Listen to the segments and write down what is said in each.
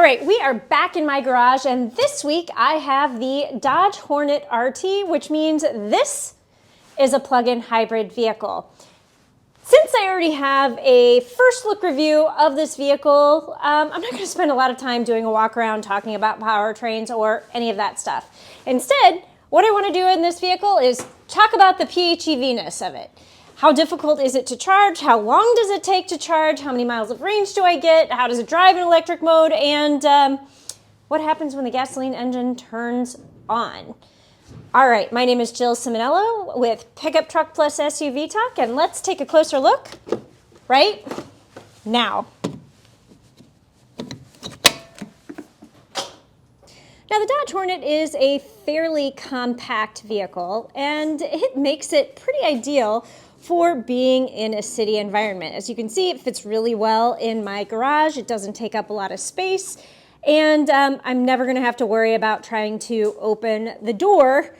All right, we are back in my garage, and this week I have the Dodge Hornet RT, which means this is a plug-in hybrid vehicle. Since I already have a first look review of this vehicle, I'm not going to spend a lot of time doing a walk around talking about powertrains or any of that stuff. Instead, what I want to do in this vehicle is talk about the PHEV-ness of it. How difficult is it to charge? How long does it take to charge? How many miles of range do I get? How does it drive in electric mode? And what happens when the gasoline engine turns on? All right, my name is Jill Ciminillo with Pickup Truck Plus SUV Talk, and let's take a closer look right now. Now, the Dodge Hornet is a fairly compact vehicle, and it makes it pretty ideal for being in a city environment. As you can see, it fits really well in my garage. It doesn't take up a lot of space, and I'm never gonna have to worry about trying to open the door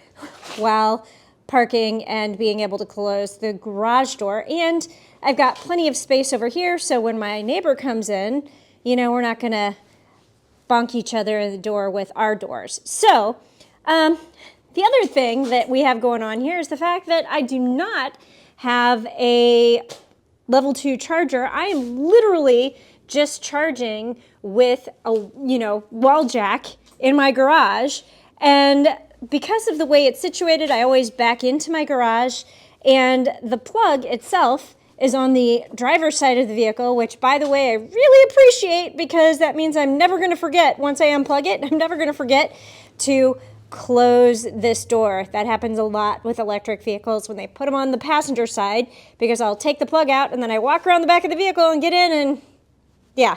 while parking and being able to close the garage door. And I've got plenty of space over here, so when my neighbor comes in, you know, we're not gonna bonk each other in the door with our doors. So the other thing that we have going on here is the fact that I do not have a level 2 charger. I am literally just charging with a, wall jack in my garage. And because of the way it's situated, I always back into my garage, and the plug itself is on the driver's side of the vehicle, which, by the way, I really appreciate, because that means I'm never going to forget, once I unplug it, I'm never going to forget to close this door. That happens a lot with electric vehicles when they put them on the passenger side, because I'll take the plug out and then I walk around the back of the vehicle and get in, and yeah,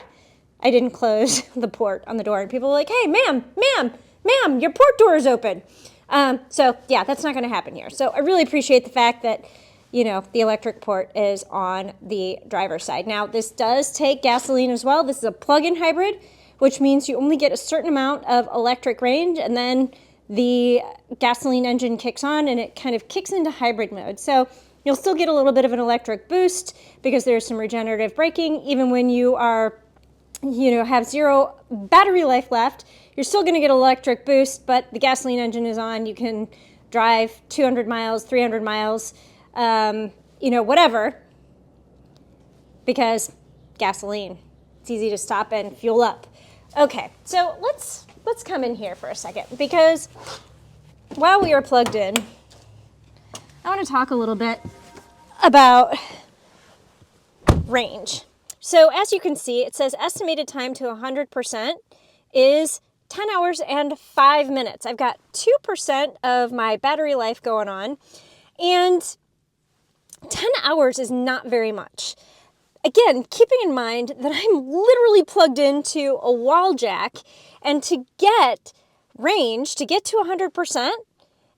I didn't close the port on the door. And people are like, hey, ma'am, your port door is open. So yeah, that's not going to happen here. So I really appreciate the fact that, the electric port is on the driver's side. Now, this does take gasoline as well. This is a plug-in hybrid, which means you only get a certain amount of electric range, and then the gasoline engine kicks on and it kind of kicks into hybrid mode. So you'll still get a little bit of an electric boost because there's some regenerative braking. Even when you are, have zero battery life left, you're still going to get an electric boost, but the gasoline engine is on. You can drive 200 miles, 300 miles, whatever, because gasoline. It's easy to stop and fuel up. Okay, so let's come in here for a second, because while we are plugged in, I want to talk a little bit about range. So as you can see, it says estimated time to 100% is 10 hours and 5 minutes. I've got 2% of my battery life going on, and 10 hours is not very much. Again, keeping in mind that I'm literally plugged into a wall jack, and to get range, to get to 100%,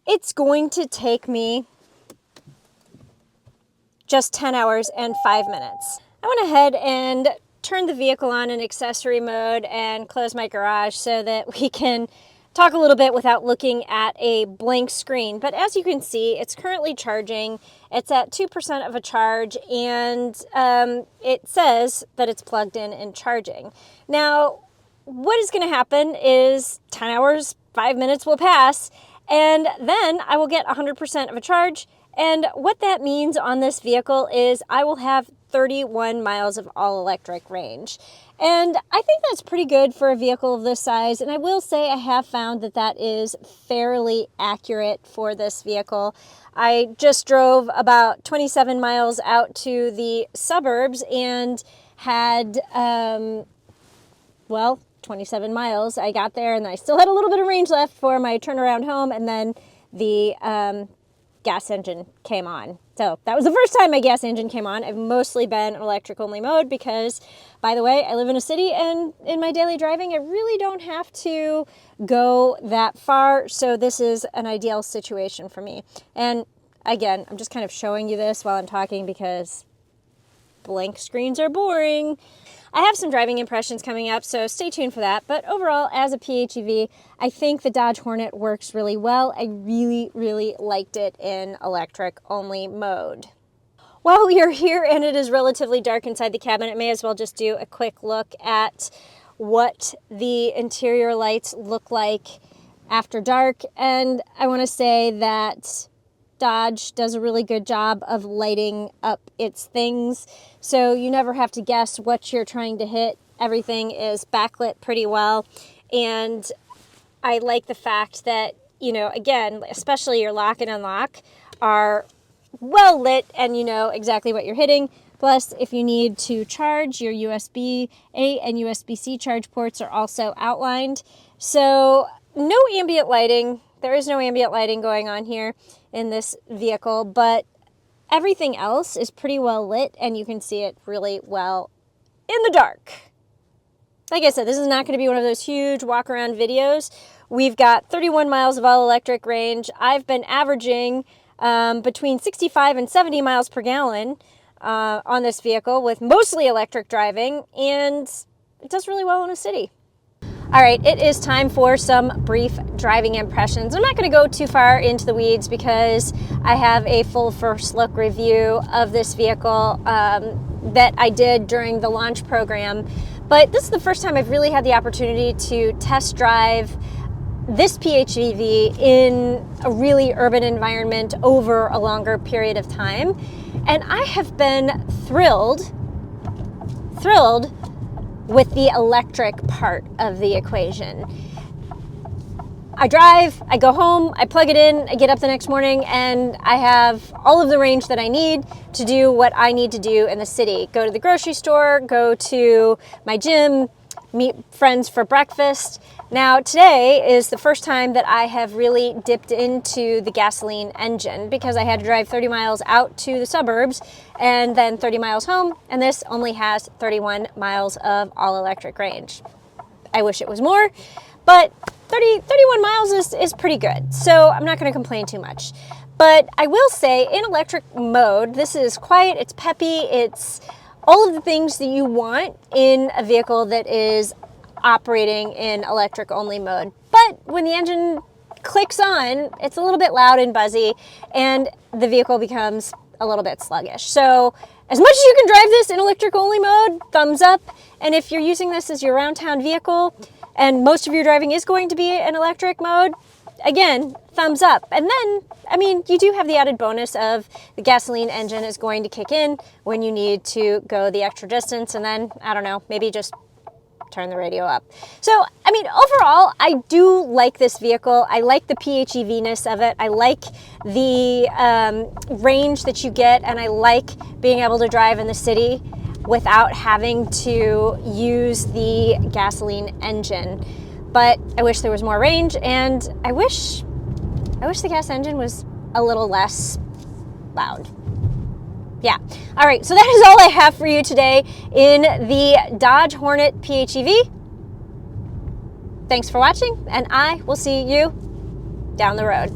it's going to take me just 10 hours and 5 minutes. I went ahead and turned the vehicle on in accessory mode and closed my garage so that we can talk a little bit without looking at a blank screen. But as you can see, it's currently charging. It's at 2% of a charge, and it says that it's plugged in and charging. Now, what is going to happen is 10 hours, 5 minutes will pass, and then I will get 100% of a charge. And what that means on this vehicle is I will have 31 miles of all-electric range. And I think that's pretty good for a vehicle of this size. And I will say I have found that that is fairly accurate for this vehicle. I just drove about 27 miles out to the suburbs and had, 27 miles. I got there and I still had a little bit of range left for my turnaround home, and then the gas engine came on. So that was the first time my gas engine came on. I've mostly been in electric only mode because, by the way, I live in a city, and in my daily driving, I really don't have to go that far. So this is an ideal situation for me. And again, I'm just kind of showing you this while I'm talking because blank screens are boring. I have some driving impressions coming up, so stay tuned for that. But overall, as a PHEV, I think the Dodge Hornet works really well. I really, really liked it in electric-only mode. While we are here and it is relatively dark inside the cabin, I may as well just do a quick look at what the interior lights look like after dark. And I want to say that Dodge does a really good job of lighting up its things, so you never have to guess what you're trying to hit. Everything is backlit pretty well, and I like the fact that, you know, again, especially your lock and unlock are well lit and you know exactly what you're hitting. Plus, if you need to charge, your USB-A and USB-C charge ports are also outlined. So no ambient lighting. There is no ambient lighting going on here in this vehicle, but everything else is pretty well lit and you can see it really well in the dark. Like I said, this is not going to be one of those huge walk around videos. We've got 31 miles of all electric range. I've been averaging between 65 and 70 miles per gallon on this vehicle with mostly electric driving, and it does really well in a city. All right, it is time for some brief driving impressions. I'm not going to go too far into the weeds because I have a full first look review of this vehicle that I did during the launch program. But this is the first time I've really had the opportunity to test drive this PHEV in a really urban environment over a longer period of time. And I have been thrilled with the electric part of the equation. I drive, I go home, I plug it in, I get up the next morning, and I have all of the range that I need to do what I need to do in the city. Go to the grocery store, go to my gym, meet friends for breakfast. Now, today is the first time that I have really dipped into the gasoline engine because I had to drive 30 miles out to the suburbs and then 30 miles home, and this only has 31 miles of all-electric range. I wish it was more, but 31 miles is pretty good, so I'm not going to complain too much. But I will say, in electric mode, this is quiet, it's peppy, it's all of the things that you want in a vehicle that is operating in electric only mode. But when the engine clicks on, it's a little bit loud and buzzy, and the vehicle becomes a little bit sluggish. So as much as you can drive this in electric only mode, thumbs up. And if you're using this as your around town vehicle, and most of your driving is going to be in electric mode, again, thumbs up. And then, I mean, you do have the added bonus of the gasoline engine is going to kick in when you need to go the extra distance, and then, I don't know, maybe just turn the radio up. So, I mean, overall, I do like this vehicle. I like the PHEV-ness of it. I like the range that you get, and I like being able to drive in the city without having to use the gasoline engine. But I wish there was more range, and I wish the gas engine was a little less loud. Yeah. All right, so that is all I have for you today in the Dodge Hornet PHEV. Thanks for watching, and I will see you down the road.